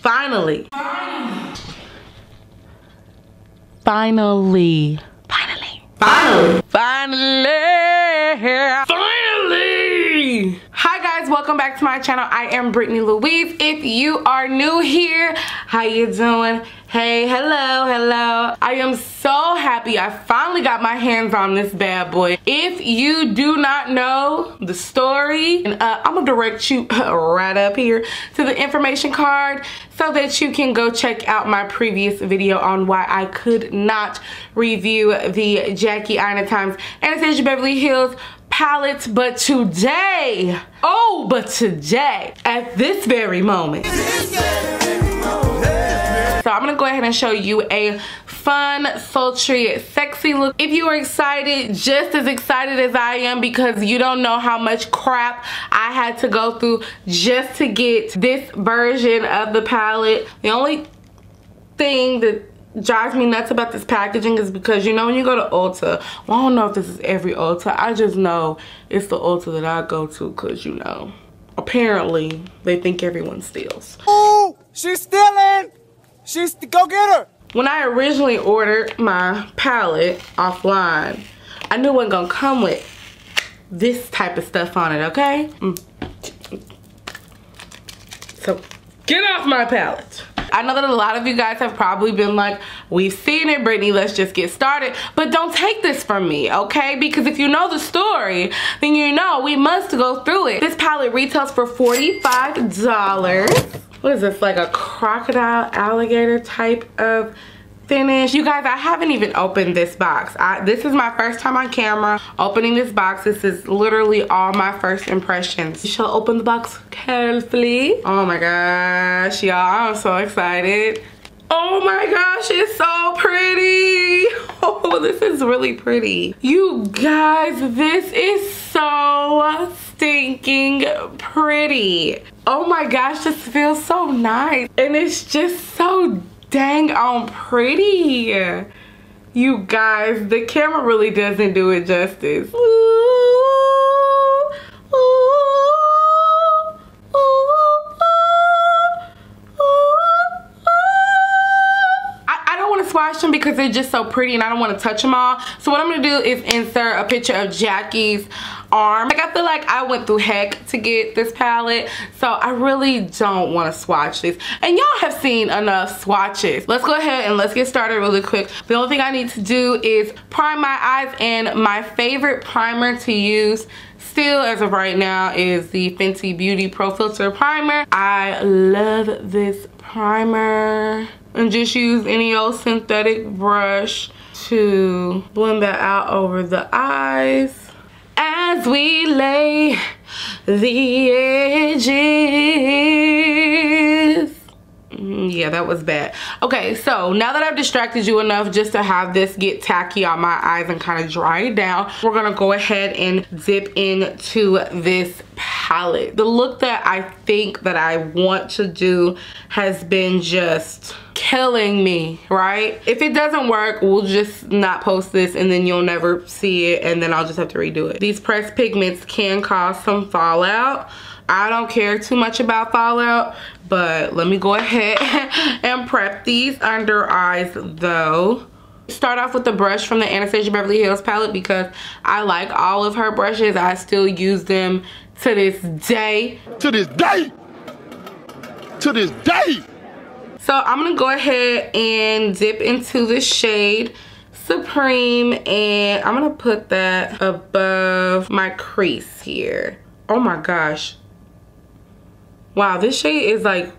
Finally. Hi guys, welcome back to my channel. I am Britney Louise. If you are new here, how you doing? Hey, hello. I am so happy I finally got my hands on this bad boy. If you do not know the story, I'm gonna direct you right up here to the information card so that you can go check out my previous video on why I could not review the Jackie Aina times Anastasia Beverly Hills palette. But today, at this very moment, so I'm gonna go ahead and show you a fun, sultry, sexy look. If you are excited, just as excited as I am, because you don't know how much crap I had to go through just to get this version of the palette. The only thing that drives me nuts about this packaging is because, you know, when you go to Ulta, well, I don't know if this is every Ulta, I just know it's the Ulta that I go to because, you know, apparently they think everyone steals. Oh, she's stealing! Go get her! When I originally ordered my palette offline, I knew it wasn't gonna come with this type of stuff on it, okay? So, get off my palette. I know that a lot of you guys have probably been like, we've seen it, Britney, let's just get started. But don't take this from me, okay? Because if you know the story, then you know we must go through it. This palette retails for $45. What is this, like a crocodile alligator type of finish? You guys, I haven't even opened this box. This is my first time on camera opening this box. This is literally all my first impressions. You shall open the box carefully. Oh my gosh, y'all, I'm so excited. Oh my gosh, it's so pretty. Oh, this is really pretty. You guys, this is so stinking pretty. Oh my gosh, this feels so nice. And it's just so dang on pretty. You guys, the camera really doesn't do it justice. I don't want to swatch them because they're just so pretty and I don't want to touch them all. So what I'm going to do is insert a picture of Jackie's arm. Like, I feel like I went through heck to get this palette, so I really don't want to swatch this. And y'all have seen enough swatches. Let's go ahead and let's get started really quick. The only thing I need to do is prime my eyes, and my favorite primer to use still as of right now is the Fenty Beauty Pro Filter Primer. I love this primer. And just use any old synthetic brush to blend that out over the eyes as we lay the edges. Yeah, that was bad. Okay, so now that I've distracted you enough just to have this get tacky on my eyes and kind of dry it down, we're gonna go ahead and dip into this palette. The look that I think that I want to do has been just killing me, right? If it doesn't work, we'll just not post this and then you'll never see it, and then I'll just have to redo it. These pressed pigments can cause some fallout. I don't care too much about fallout, but let me go ahead and prep these under eyes though. Start off with the brush from the Anastasia Beverly Hills palette because I like all of her brushes. I still use them to this day. To this day! To this day! So I'm gonna go ahead and dip into the shade Supreme, and I'm gonna put that above my crease here. Oh my gosh. Wow, this shade is like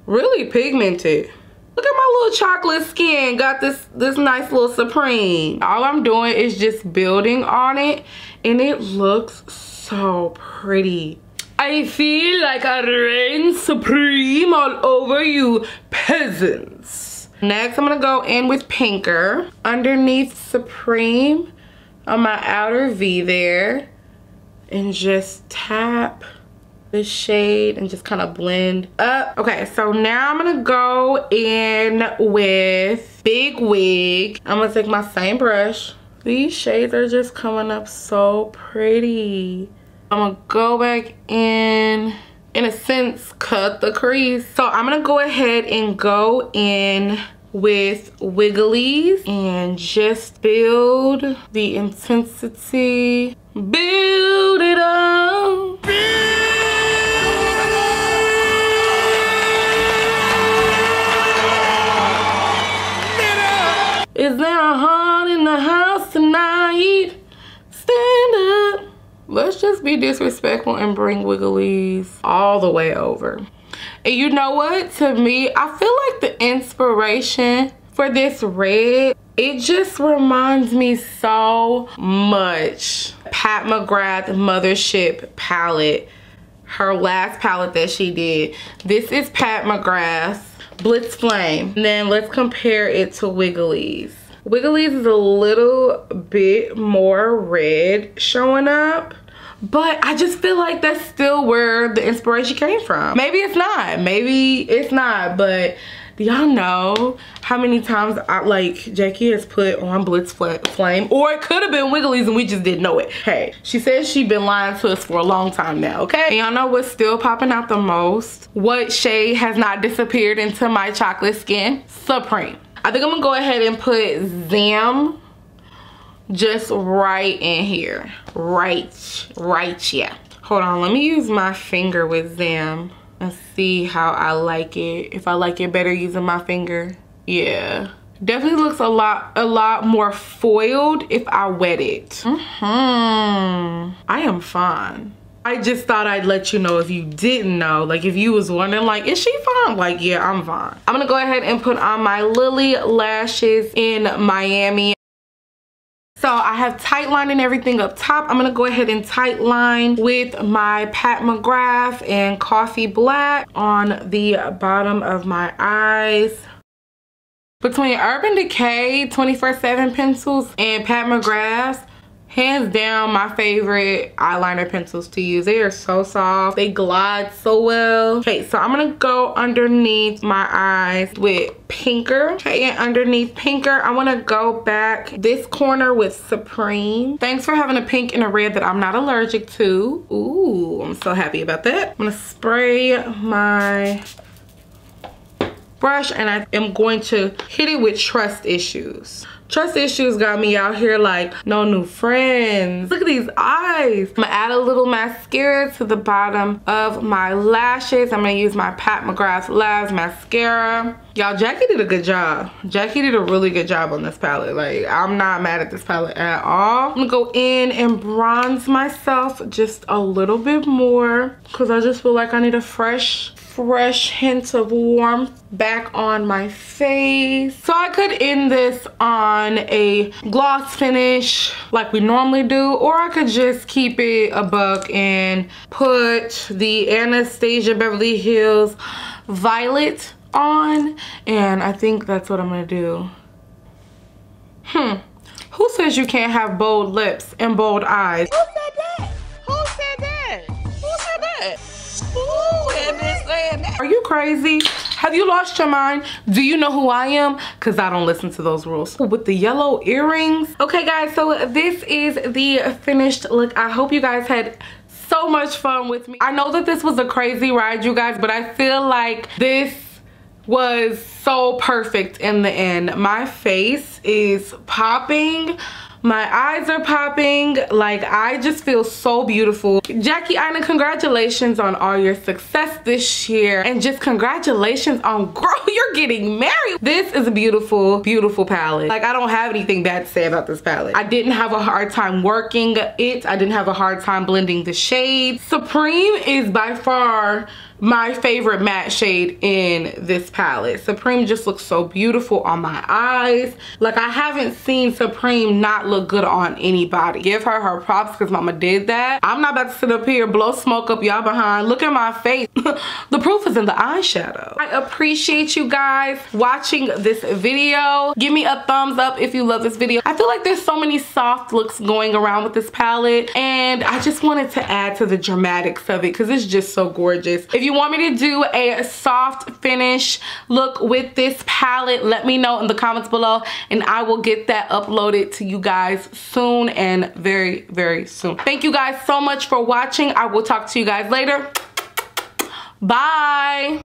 really pigmented. Look at my little chocolate skin. Got this nice little Supreme. All I'm doing is just building on it, and it looks so pretty. I feel like I reign supreme all over you peasants. Next, I'm gonna go in with Pinker underneath Supreme on my outer V there, and just tap this shade and just kind of blend up. Okay, so now I'm gonna go in with Big Wig. I'm gonna take my same brush. These shades are just coming up so pretty. I'm gonna go back in in a sense, cut the crease. So I'm gonna go ahead and go in with Wigglies and just build the intensity. Build it up. Is there a heart in the house tonight? Stand up. Let's just be disrespectful and bring Wigglies all the way over. And you know what? To me, I feel like the inspiration for this red, it just reminds me so much Pat McGrath Mothership palette. Her last palette that she did. This is Pat McGrath's Blitz Flame. And then let's compare it to Wigglies. Wigglies is a little bit more red showing up, but I just feel like that's still where the inspiration came from. Maybe it's not, but do y'all know how many times Jackie has put on Blitz Flame, or it could have been Wigglies and we just didn't know it. Hey, she says she's been lying to us for a long time now, okay? And y'all know what's still popping out the most? What shade has not disappeared into my chocolate skin? Supreme. I think I'm gonna go ahead and put Zam just right in here. Right, yeah. Hold on, let me use my finger with Zam and see how I like it. If I like it better using my finger. Yeah. Definitely looks a lot more foiled if I wet it. I am fine. I just thought I'd let you know if you didn't know. Like if you was wondering like, is she fine? Like, yeah, I'm fine. I'm gonna go ahead and put on my Lily lashes in Miami. So I have tight line and everything up top. I'm gonna go ahead and tight line with my Pat McGrath and Coffee Black on the bottom of my eyes. Between Urban Decay 24/7 pencils and Pat McGrath's, hands down my favorite eyeliner pencils to use. They are so soft. They glide so well. Okay, so I'm gonna go underneath my eyes with Pinker. Okay, and underneath Pinker, I wanna go back this corner with Supreme. Thanks for having a pink and a red that I'm not allergic to. Ooh, I'm so happy about that. I'm gonna spray my brush and I am going to hit it with Trust Issues. Trust Issues got me out here like no new friends. Look at these eyes. I'm gonna add a little mascara to the bottom of my lashes. I'm gonna use my Pat McGrath Labs mascara. Y'all, Jackie did a good job. Jackie did a really good job on this palette. Like, I'm not mad at this palette at all. I'm gonna go in and bronze myself just a little bit more because I just feel like I need a fresh hint of warmth back on my face. So I could end this on a gloss finish like we normally do, or I could just keep it a buck and put the Anastasia Beverly Hills Violet on, and I think that's what I'm gonna do. Who says you can't have bold lips and bold eyes? Who said that? Who said that? Who said that? Who said that? Are you crazy? Have you lost your mind? Do you know who I am? Because I don't listen to those rules. With the yellow earrings. Okay guys, so this is the finished look. I hope you guys had so much fun with me. I know that this was a crazy ride, you guys, but I feel like this was so perfect in the end. My face is popping. My eyes are popping. Like, I just feel so beautiful. Jackie, Aina, congratulations on all your success this year. And just congratulations on, girl, you're getting married. This is a beautiful, beautiful palette. Like, I don't have anything bad to say about this palette. I didn't have a hard time working it. I didn't have a hard time blending the shades. Supreme is by far my favorite matte shade in this palette. Supreme just looks so beautiful on my eyes. Like, I haven't seen Supreme not look good on anybody. Give her her props because mama did that. I'm not about to sit up here, blow smoke up y'all behind. Look at my face. The proof is in the eyeshadow. I appreciate you guys watching this video. Give me a thumbs up if you love this video. I feel like there's so many soft looks going around with this palette, and I just wanted to add to the dramatics of it because it's just so gorgeous. If you want me to do a soft finish look with this palette, let me know in the comments below and I will get that uploaded to you guys soon, and very, very soon. Thank you guys so much for watching. I will talk to you guys later. Bye.